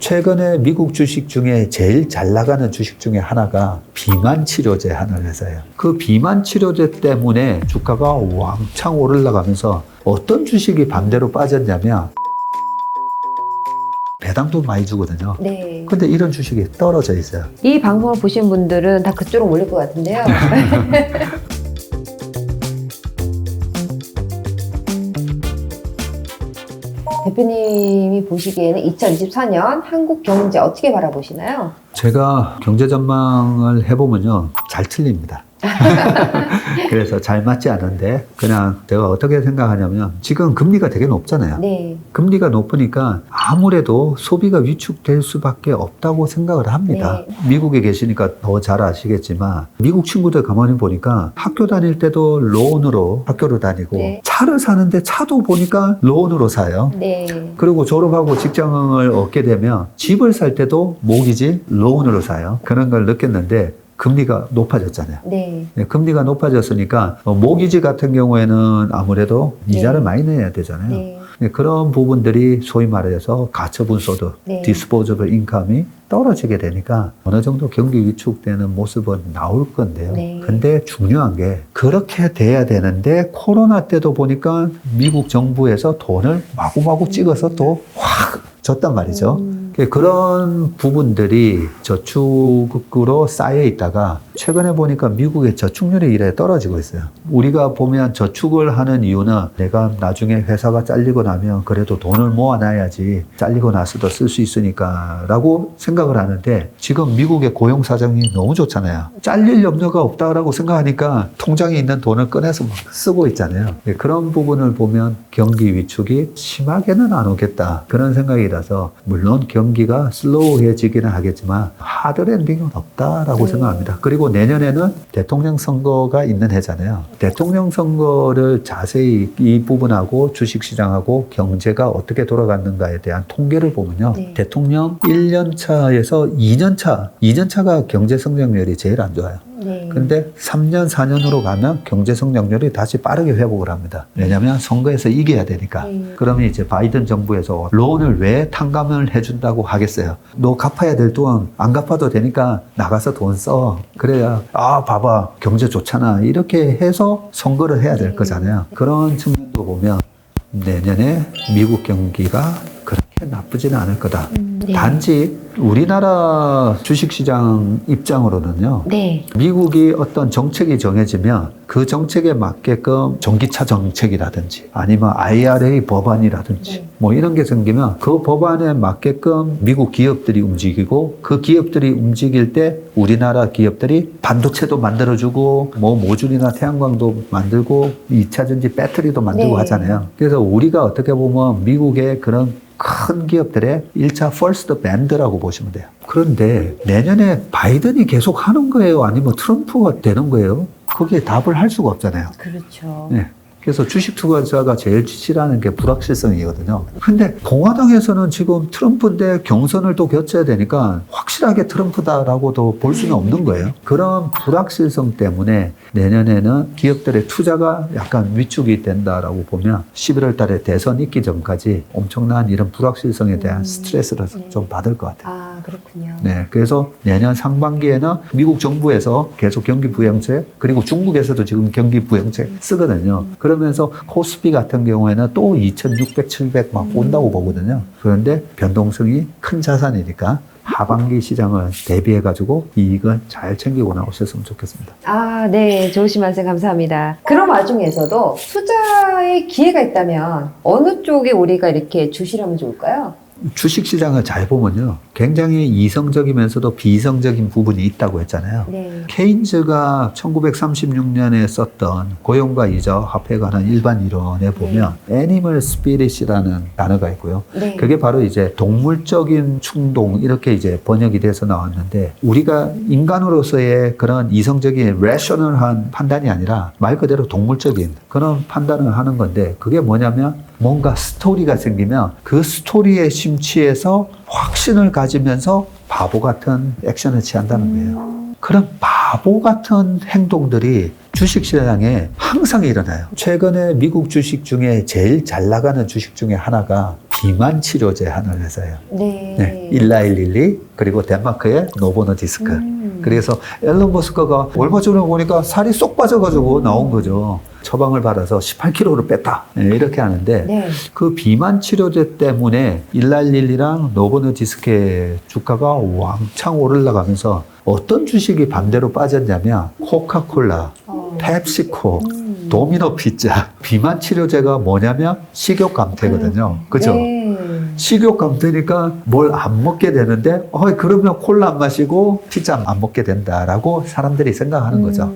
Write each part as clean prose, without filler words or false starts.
최근에 미국 주식 중에 제일 잘 나가는 주식 중에 하나가 비만 치료제 하는 회사예요. 그 비만 치료제 때문에 주가가 왕창 오르려가면서 어떤 주식이 반대로 빠졌냐면 배당도 많이 주거든요. 네. 근데 이런 주식이 떨어져 있어요. 이 방송을 보신 분들은 다 그쪽으로 몰릴 것 같은데요. 대표님이 보시기에는 2024년 한국 경제 어떻게 바라보시나요? 제가 경제 전망을 해보면요, 잘 틀립니다. 그래서 잘 맞지 않은데 그냥 제가 어떻게 생각하냐면 지금 금리가 되게 높잖아요. 네. 금리가 높으니까 아무래도 소비가 위축될 수밖에 없다고 생각을 합니다. 네. 미국에 계시니까 더 잘 아시겠지만 미국 친구들 가만히 보니까 학교 다닐 때도 론으로 학교를 다니고 네. 차를 사는데 차도 보니까 론으로 사요. 네. 그리고 졸업하고 직장을 얻게 되면 집을 살 때도 모기지 론으로 사요. 그런 걸 느꼈는데 금리가 높아졌잖아요. 네. 네, 금리가 높아졌으니까 모기지 같은 경우에는 아무래도 이자를 네. 많이 내야 되잖아요. 네. 네, 그런 부분들이 소위 말해서 가처분 소득, 네. 디스포저블 인컴이 떨어지게 되니까 어느 정도 경기 위축되는 모습은 나올 건데요. 네. 근데 중요한 게 그렇게 돼야 되는데 코로나 때도 보니까 미국 정부에서 돈을 마구마구 찍어서 또 확 줬단 말이죠. 그런 부분들이 저축으로 쌓여 있다가 최근에 보니까 미국의 저축률이 이래 떨어지고 있어요. 우리가 보면 저축을 하는 이유는 내가 나중에 회사가 잘리고 나면 그래도 돈을 모아놔야지 잘리고 나서도 쓸 수 있으니까 라고 생각을 하는데 지금 미국의 고용 사정이 너무 좋잖아요. 잘릴 염려가 없다라고 생각하니까 통장에 있는 돈을 꺼내서 막 쓰고 있잖아요. 그런 부분을 보면 경기 위축이 심하게는 안 오겠다 그런 생각이라서 물론 경기가 슬로우해지기는 하겠지만 하드랜딩은 없다라고 생각합니다. 그리고 내년에는 대통령 선거가 있는 해잖아요. 대통령 선거를 자세히 이 부분하고 주식시장하고 경제가 어떻게 돌아갔는가에 대한 통계를 보면요. 네. 대통령 1년 차에서 2년 차가 경제 성장률이 제일 안 좋아요. 네. 근데 3년, 4년으로 가면 경제 성장률이 다시 빠르게 회복을 합니다. 왜냐하면 선거에서 이겨야 되니까. 그러면 이제 바이든 정부에서 론을 왜 탕감을 해준다고 하겠어요. 너 갚아야 될 돈 안 갚아도 되니까 나가서 돈 써. 그래야 봐봐 경제 좋잖아. 이렇게 해서 선거를 해야 될 거잖아요. 그런 측면도 보면 내년에 미국 경기가 그렇게 나쁘지는 않을 거다. 네. 단지 우리나라 주식시장 입장으로는요. 네. 미국이 어떤 정책이 정해지면 그 정책에 맞게끔 전기차 정책이라든지 아니면 IRA 법안이라든지 네. 뭐 이런 게 생기면 그 법안에 맞게끔 미국 기업들이 움직이고 그 기업들이 움직일 때 우리나라 기업들이 반도체도 만들어주고 뭐 모듈이나 태양광도 만들고 2차전지 배터리도 만들고 네. 하잖아요. 그래서 우리가 어떻게 보면 미국의 그런 큰 기업들의 1차 퍼스트 밴드라고 보시면 돼요. 그런데 내년에 바이든이 계속 하는 거예요? 아니면 트럼프가 되는 거예요? 거기에 답을 할 수가 없잖아요. 그렇죠. 네. 그래서 주식 투자자가 제일 싫어하는 게 불확실성이거든요. 근데 공화당에서는 지금 트럼프인데 경선을 또 겹쳐야 되니까 확실하게 트럼프다라고도 볼 수는 없는 거예요. 그런 불확실성 때문에 내년에는 기업들의 투자가 약간 위축이 된다라고 보면 11월 달에 대선 있기 전까지 엄청난 이런 불확실성에 대한 스트레스를 좀 받을 것 같아요. 아, 그렇군요. 네, 그래서 내년 상반기에는 미국 정부에서 계속 경기 부양책 그리고 중국에서도 지금 경기 부양책 쓰거든요. 그러면서 코스피 같은 경우에는 또 2,600, 700 막 온다고 보거든요. 그런데 변동성이 큰 자산이니까 하반기 시장을 대비해가지고 이익은 잘 챙기고 나오셨으면 좋겠습니다. 아, 네. 좋으신 말씀 감사합니다. 그런 와중에서도 투자의 기회가 있다면 어느 쪽에 우리가 이렇게 주시하면 좋을까요? 주식시장을 잘 보면요. 굉장히 이성적이면서도 비이성적인 부분이 있다고 했잖아요. 네. 케인즈가 1936년에 썼던 고용과 이자와 화폐에 관한 일반 이론에 보면 애니멀 스피릿이라는 단어가 있고요. 네. 그게 바로 이제 동물적인 충동 이렇게 이제 번역이 돼서 나왔는데 우리가 인간으로서의 그런 이성적인 레셔널한 판단이 아니라 말 그대로 동물적인 그런 판단을 하는 건데 그게 뭐냐면 뭔가 스토리가 생기면 그 스토리에 심취해서 확신을 가지면서 바보 같은 액션을 취한다는 거예요. 그런 바보 같은 행동들이 주식시장에 항상 일어나요. 최근에 미국 주식 중에 제일 잘 나가는 주식 중에 하나가 비만 치료제 하는 회사예요. 네. 네, 일라일릴리 그리고 덴마크의 노보노디스크. 그래서 앨런 머스크가 얼마 전에 보니까 살이 쏙 빠져가지고 나온 거죠. 처방을 받아서 18kg를 뺐다. 네, 이렇게 하는데 네. 그 비만 치료제 때문에 일라일릴리랑 노보노디스크의 주가가 왕창 올라가면서 어떤 주식이 반대로 빠졌냐면 코카콜라, 펩시코, 도미노 피자. 비만 치료제가 뭐냐면 식욕 감퇴거든요. 그죠? 네. 식욕 감퇴니까 뭘 안 먹게 되는데, 그러면 콜라 안 마시고 피자 안 먹게 된다라고 사람들이 생각하는 거죠.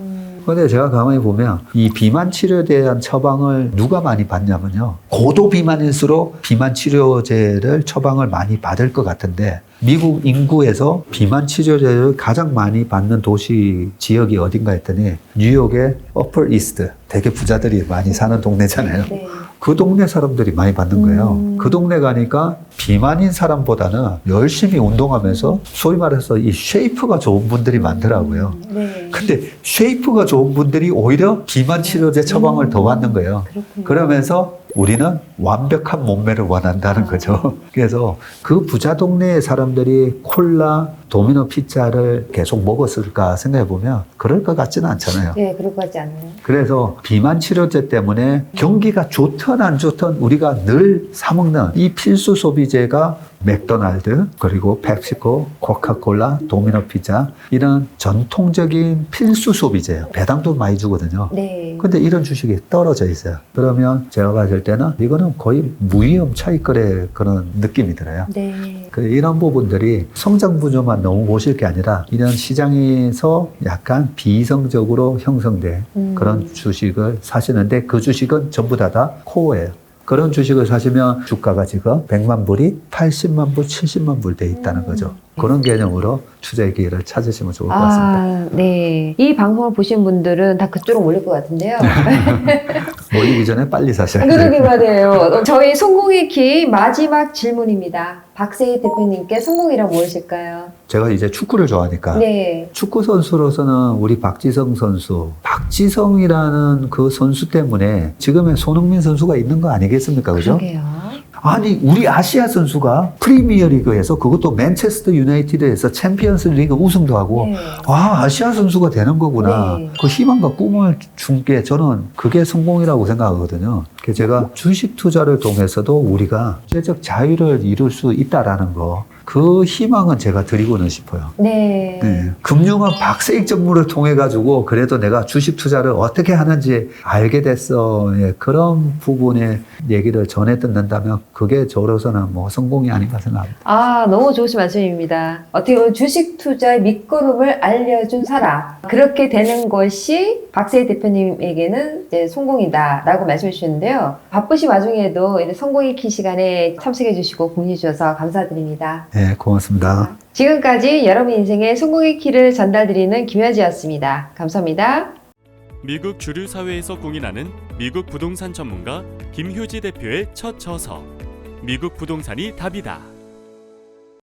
근데 제가 가만히 보면 이 비만 치료에 대한 처방을 누가 많이 받냐면요. 고도 비만일수록 비만 치료제를 처방을 많이 받을 것 같은데 미국 인구에서 비만 치료제를 가장 많이 받는 도시 지역이 어딘가 했더니 뉴욕의 어퍼 이스트, 되게 부자들이 많이 사는 동네잖아요. 네. 그 동네 사람들이 많이 받는 거예요. 그 동네 가니까 비만인 사람보다는 열심히 운동하면서 소위 말해서 이 쉐이프가 좋은 분들이 많더라고요. 네. 근데 쉐이프가 좋은 분들이 오히려 비만 치료제 처방을 더 받는 거예요. 그렇군요. 그러면서 우리는 완벽한 몸매를 원한다는 거죠. 그래서 그 부자 동네의 사람들이 콜라, 도미노 피자를 계속 먹었을까 생각해 보면 그럴 것 같지는 않잖아요. 네, 그럴 것 같지 않아요. 그래서 비만 치료제 때문에 경기가 좋든 안 좋든 우리가 늘 사먹는 이 필수 소비재가 맥도날드, 그리고 펩시코, 코카콜라, 도미노 피자 이런 전통적인 필수 소비재예요. 배당도 많이 주거든요. 네. 근데 이런 주식이 떨어져 있어요. 그러면 제가 봤을 때는 이거는 거의 무위험 차익거래 그런 느낌이 들어요. 네. 이런 부분들이 성장 구조만 너무 보실 게 아니라 이런 시장에서 약간 비이성적으로 형성된 그런 주식을 사시는데 그 주식은 전부 다 코어예요. 그런 주식을 사시면 주가가 지금 100만 불이 80만 불, 70만 불 돼 있다는 거죠. 그런 개념으로 투자의 기회를 찾으시면 좋을 것 같습니다. 네. 이 방송을 보신 분들은 다 그쪽으로 몰릴 것 같은데요. 몰리기 전에 빨리 사셔야 돼요. 그러게 말이에요. 저희 성공의 키 마지막 질문입니다. 박세희 대표님께 성공이란 무엇일까요? 제가 이제 축구를 좋아하니까 네. 축구 선수로서는 우리 박지성 선수, 박지성이라는 그 선수 때문에 지금의 손흥민 선수가 있는 거 아니겠습니까? 그죠? 그러게요. 아니 우리 아시아 선수가 프리미어리그에서 그것도 맨체스터 유나이티드에서 챔피언스 리그 우승도 하고 네. 아시아 선수가 되는 거구나. 네. 그 희망과 꿈을 준 게 저는 그게 성공이라고 생각하거든요. 그래서 제가 주식 투자를 통해서도 우리가 경제적 자유를 이룰 수 있다라는 거, 그 희망은 제가 드리고는 싶어요. 네. 네. 금융은 박세익 전문을 통해 가지고 그래도 내가 주식 투자를 어떻게 하는지 알게 됐어. 예, 그런 부분의 얘기를 전해 듣는다면 그게 저로서는 뭐 성공이 아닌가 생각합니다. 너무 좋으신 말씀입니다. 어떻게 보면 주식 투자의 밑거름을 알려준 사람. 그렇게 되는 것이 박세희 대표님에게는 이제 성공이다라고 말씀해 주셨는데요. 바쁘신 와중에도 이런 성공의 키 시간에 참석해 주시고 공유해 주셔서 감사드립니다. 네, 고맙습니다. 지금까지 여러분 인생의 성공의 키를 전달드리는 김효지였습니다. 감사합니다. 미국 주류 사회에서 공인하는 미국 부동산 전문가 김효지 대표의 첫 저서 미국 부동산이 답이다.